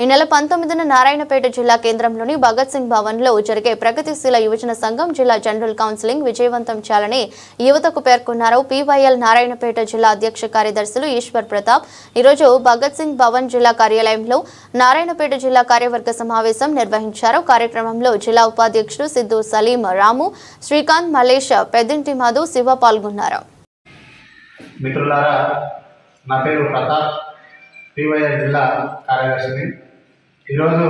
ఈ నెల 19న నారాయణపేట జిల్లా కేంద్రంలోని భగత్ సింగ్ భవన్లో జరిగే ప్రగతిశీల యువజన సంఘం జిల్లా జనరల్ కౌన్సిలింగ్ విజయవంతం చేయాలని యువతకు పేర్కొన్నారు. పీవైఎల్ నారాయణపేట జిల్లా అధ్యక్ష కార్యదర్శులు ఈశ్వర్ ప్రతాప్ ఈరోజు భగత్ సింగ్ భవన్ జిల్లా కార్యాలయంలో నారాయణపేట జిల్లా కార్యవర్గ సమావేశం నిర్వహించారు. కార్యక్రమంలో జిల్లా ఉపాధ్యక్షుడు సిద్ధు సలీం, రాము, శ్రీకాంత్, మలేష్, పెద్దింటి మధు, శివ పాల్గొన్నారు. మిత్రులారా, నా పేరు ప్రతాప్, పీవైఎల్ జిల్లా కార్యదర్శిని. ఈరోజు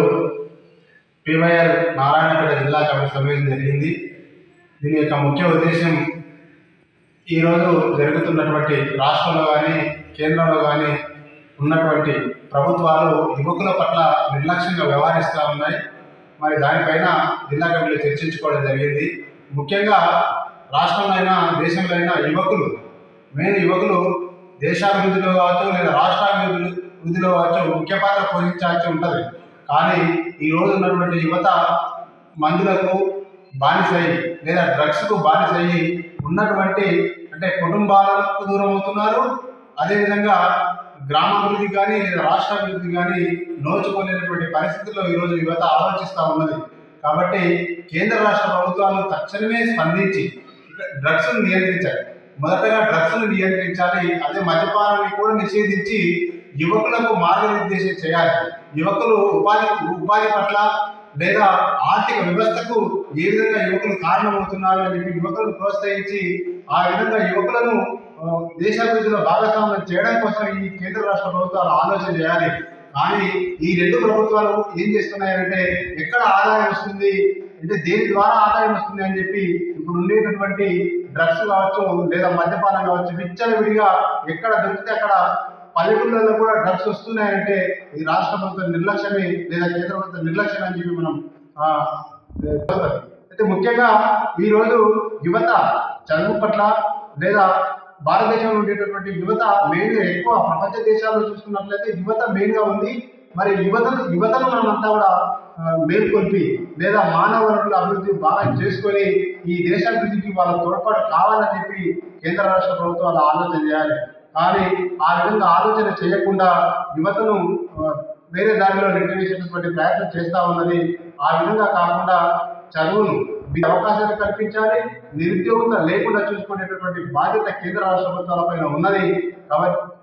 పీవైఎల్ నారాయణపేట జిల్లా కమిటీ సమావేశం జరిగింది. దీని యొక్క ముఖ్య ఉద్దేశం ఈరోజు జరుగుతున్నటువంటి రాష్ట్రంలో కానీ కేంద్రంలో కానీ ఉన్నటువంటి ప్రభుత్వాలు యువకుల పట్ల నిర్లక్ష్యంగా వ్యవహరిస్తూ ఉన్నాయి. మరి దానిపైన జిల్లా కమిటీలో చర్చించుకోవడం జరిగింది. ముఖ్యంగా రాష్ట్రంలో అయినా దేశంలో అయినా యువకులు దేశాభివృద్ధిలో కావచ్చు లేదా రాష్ట్రాభివృద్ధిలో కావచ్చు ముఖ్య పాత్ర పోషించాల్సి ఉంటుంది. కానీ ఈరోజు ఉన్నటువంటి యువత మందులకు బానిసయ్యి లేదా డ్రగ్స్కు బానిసయ్యి ఉన్నటువంటి కుటుంబాలకు దూరం అవుతున్నారు. అదేవిధంగా గ్రామాభివృద్ధి కానీ లేదా రాష్ట్రాభివృద్ధి కానీ నోచుకోలేనటువంటి పరిస్థితుల్లో ఈరోజు యువత ఆలోచిస్తూ ఉన్నది. కాబట్టి కేంద్ర రాష్ట్ర ప్రభుత్వాలు తక్షణమే స్పందించి డ్రగ్స్ను నియంత్రించాలి. మొదటగా డ్రగ్స్ను నియంత్రించాలి. అదే మద్యపానాన్ని కూడా నిషేధించి యువకులకు మార్గనిర్దేశం చేయాలి. యువకులు ఉపాధి పట్ల లేదా ఆర్థిక వ్యవస్థకు ఏ విధంగా యువకులు కారణమవుతున్నారు అని చెప్పి యువకులను ప్రోత్సహించి ఆ విధంగా యువకులను దేశాభివృద్ధిలో భాగస్వామ్యం చేయడం కోసం ఈ కేంద్ర రాష్ట్ర ప్రభుత్వాలు ఆలోచన చేయాలి. కానీ ఈ రెండు ప్రభుత్వాలు ఏం చేస్తున్నాయంటే ఎక్కడ ఆదాయం వస్తుంది దేని ద్వారా ఆదాయం వస్తుంది అని చెప్పి ఇప్పుడు ఉండేటటువంటి డ్రగ్స్ కావచ్చు లేదా మద్యపానం కావచ్చు విచ్చలవిడిగా ఎక్కడ దొరికితే అక్కడ పల్లెటూళ్ళలో కూడా డ్రగ్స్ వస్తున్నాయంటే ఇది రాష్ట్ర ప్రభుత్వం నిర్లక్ష్యమే లేదా కేంద్ర ప్రభుత్వం నిర్లక్ష్యం అని చెప్పి మనం అయితే ముఖ్యంగా ఈరోజు యువత చదువు పట్ల లేదా భారతదేశంలో ఉండేటటువంటి యువత మెయిన్గా ఎక్కువ ప్రపంచ దేశాల్లో చూసుకున్నట్లయితే యువత మెయిన్గా ఉంది. మరి యువతను మనమంతా కూడా మేల్కొల్పి లేదా మానవ వనరుల అభివృద్ధి బాగా చేసుకొని ఈ దేశాభివృద్ధికి వాళ్ళ తోడ్పాటు కావాలని చెప్పి కేంద్ర రాష్ట్ర ప్రభుత్వాలు ఆలోచన చేయాలి. కానీ ఆ విధంగా ఆలోచన చేయకుండా యువతను వేరే దారిలో నెట్టివేసేటటువంటి ప్రయత్నం చేస్తూ ఉన్నది. ఆ విధంగా కాకుండా చదువును అవకాశాలు కల్పించాలి. నిరుద్యోగత లేకుండా చూసుకునేటటువంటి బాధ్యత కేంద్ర రాష్ట్ర ప్రభుత్వాల పైన ఉన్నది.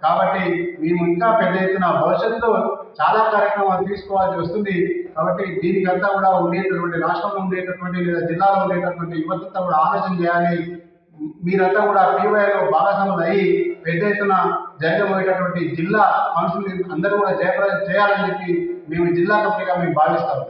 కాబట్టి మేము ఇంకా పెద్ద ఎత్తున భవిష్యత్తులో చాలా కార్యక్రమాలు తీసుకోవాల్సి వస్తుంది. కాబట్టి దీనికంతా కూడా ఉండేటటువంటి రాష్ట్రంలో ఉండేటటువంటి లేదా జిల్లాలో ఉండేటటువంటి యువతంతా కూడా ఆలోచన చేయాలి. మీరంతా కూడా పీవైలో భాగస్వాములు అయ్యి పెద్ద ఎత్తున జరగబోయేటటువంటి జిల్లా కౌన్సిల్ అందరూ కూడా జయప్రదం చేయాలని చెప్పి మేము జిల్లా కమిటీగా మేము భావిస్తాము.